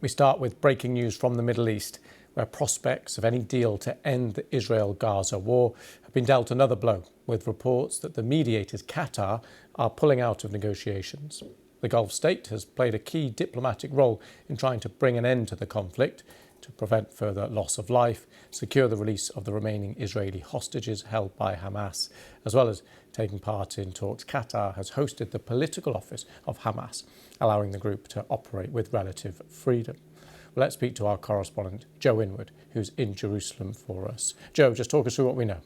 We start with breaking news from the Middle East, where prospects of any deal to end the Israel-Gaza war have been dealt another blow, with reports that the mediators, Qatar, are pulling out of negotiations. The Gulf state has played a key diplomatic role in trying to bring an end to the conflict, to prevent further loss of life, secure the release of the remaining Israeli hostages held by Hamas, as well as taking part in talks. Qatar has hosted the political office of Hamas, allowing the group to operate with relative freedom. Well, let's speak to our correspondent, Joe Inwood, who's in Jerusalem for us. Joe, just talk us through what we know.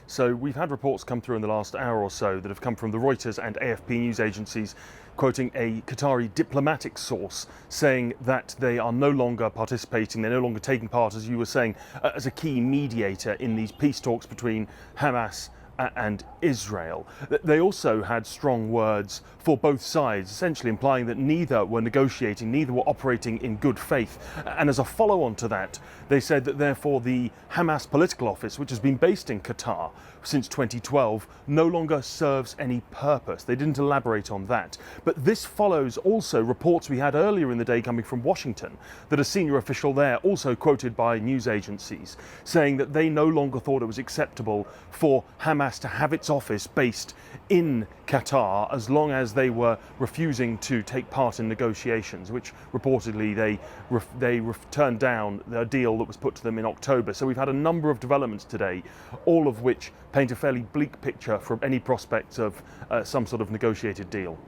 So we've had reports come through in the last hour or so that have come from the Reuters and AFP news agencies, quoting a Qatari diplomatic source saying that they are no longer participating, they're no longer taking part, as you were saying, as a key mediator in these peace talks between Hamas and Israel. They also had strong words for both sides, essentially implying that neither were negotiating, neither were operating in good faith. And as a follow-on to that, they said that therefore the Hamas political office, which has been based in Qatar since 2012, no longer serves any purpose. They didn't elaborate on that. But this follows also reports we had earlier in the day coming from Washington that a senior official there, also quoted by news agencies, saying that they no longer thought it was acceptable for Hamas to have its office based in Qatar as long as they were refusing to take part in negotiations, which reportedly they turned down the deal that was put to them in October. So we've had a number of developments today, all of which paint a fairly bleak picture from any prospects of some sort of negotiated deal.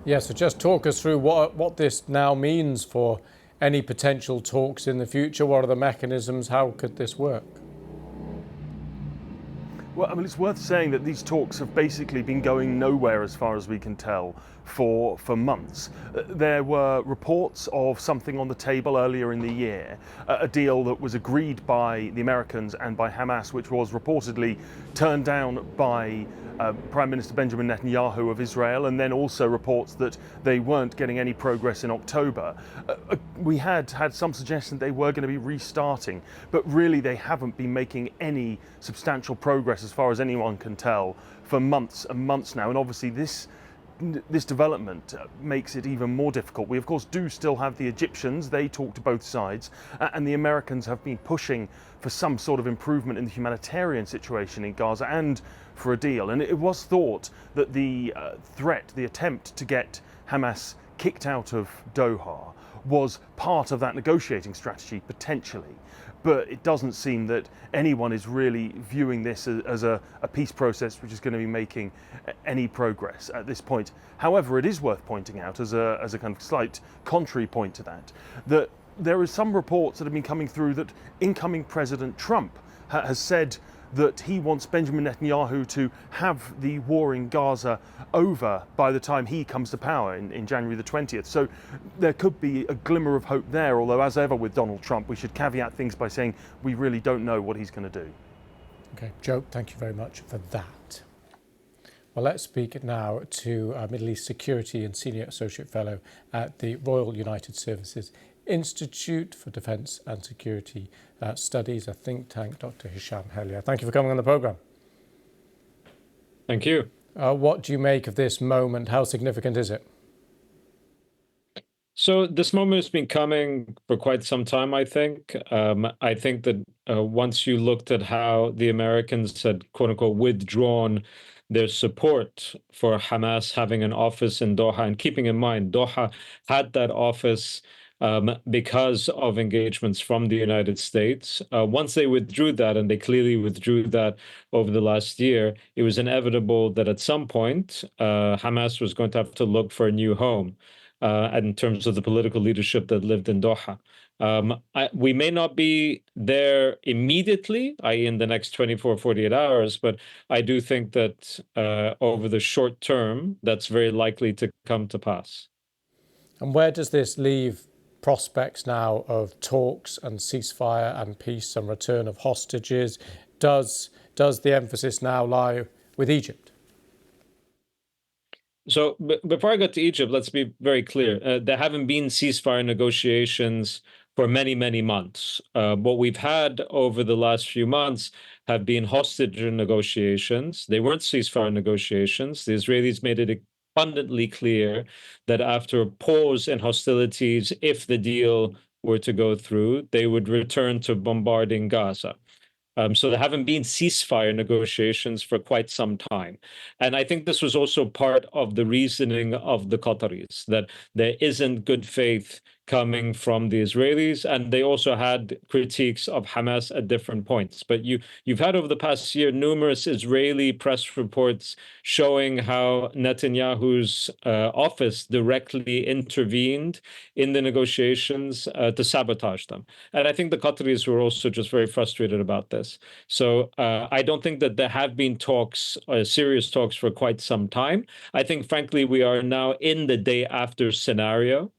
Yeah, so just talk us through what this now means for any potential talks in the future. What are the mechanisms? How could this work? Well, I mean, it's worth saying that these talks have basically been going nowhere as far as we can tell for months. There were reports of something on the table earlier in the year, a deal that was agreed by the Americans and by Hamas, which was reportedly turned down by Prime Minister Benjamin Netanyahu of Israel, and then also reports that they weren't getting any progress in October. We had some suggestion they were going to be restarting, but really they haven't been making any substantial progress as far as anyone can tell for months and months now. And obviously this development makes it even more difficult. We of course do still have the Egyptians. They talk to both sides, and the Americans have been pushing for some sort of improvement in the humanitarian situation in Gaza and for a deal. And it was thought that the attempt to get Hamas kicked out of Doha was part of that negotiating strategy, potentially. But it doesn't seem that anyone is really viewing this as a peace process which is going to be making any progress at this point. However, it is worth pointing out, as a kind of slight contrary point to that there is some reports that have been coming through that incoming President Trump has said that he wants Benjamin Netanyahu to have the war in Gaza over by the time he comes to power in January the 20th. So there could be a glimmer of hope there, although as ever with Donald Trump, we should caveat things by saying we really don't know what he's going to do. Okay, Joe, thank you very much for that. Well, let's speak now to Middle East Security and Senior Associate Fellow at the Royal United Services Institute for Defence and Security Studies, a think tank, Dr. Hisham Helia. Thank you for coming on the programme. Thank you. What do you make of this moment? How significant is it? So this moment has been coming for quite some time, I think. I think that once you looked at how the Americans had, quote unquote, withdrawn their support for Hamas having an office in Doha, and keeping in mind, Doha had that office because of engagements from the United States. Once they withdrew that, and they clearly withdrew that over the last year, it was inevitable that at some point Hamas was going to have to look for a new home in terms of the political leadership that lived in Doha. We may not be there immediately, i.e. in the next 24, 48 hours, but I do think that over the short term, that's very likely to come to pass. And where does this leave prospects now of talks and ceasefire and peace and return of hostages? Does the emphasis now lie with Egypt? So before I get to Egypt, let's be very clear. There haven't been ceasefire negotiations for many, many months. What we've had over the last few months have been hostage negotiations. They weren't ceasefire negotiations. The Israelis made it abundantly clear that after a pause in hostilities, if the deal were to go through, they would return to bombarding Gaza. So there haven't been ceasefire negotiations for quite some time. And I think this was also part of the reasoning of the Qataris, that there isn't good faith coming from the Israelis, and they also had critiques of Hamas at different points. But you've had over the past year numerous Israeli press reports showing how Netanyahu's office directly intervened in the negotiations to sabotage them. And I think the Qataris were also just very frustrated about this. So I don't think that there have been talks, serious talks, for quite some time. I think, frankly, we are now in the day after scenario.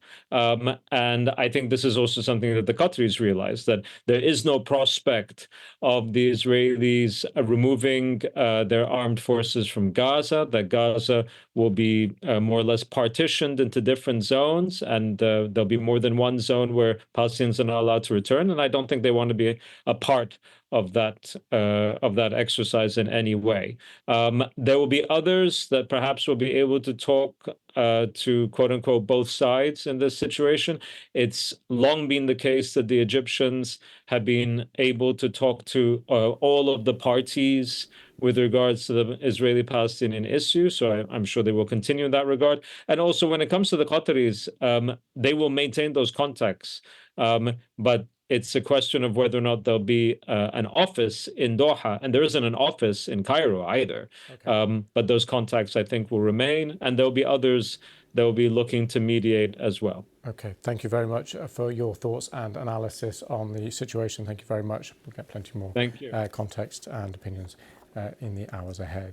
And I think this is also something that the Qataris realize, that there is no prospect of the Israelis removing their armed forces from Gaza, that Gaza will be more or less partitioned into different zones, and there'll be more than one zone where Palestinians are not allowed to return. And I don't think they want to be a part of that exercise in any way. There will be others that perhaps will be able to talk to, quote unquote, both sides in this situation. It's long been the case that the Egyptians have been able to talk to all of the parties with regards to the Israeli-Palestinian issue. So I'm sure they will continue in that regard. And also when it comes to the Qataris, they will maintain those contacts. But it's a question of whether or not there'll be an office in Doha, and there isn't an office in Cairo either. Okay. But those contacts, I think, will remain, and there'll be others that will be looking to mediate as well. Okay, thank you very much for your thoughts and analysis on the situation. Thank you very much. We'll get plenty more context and opinions in the hours ahead.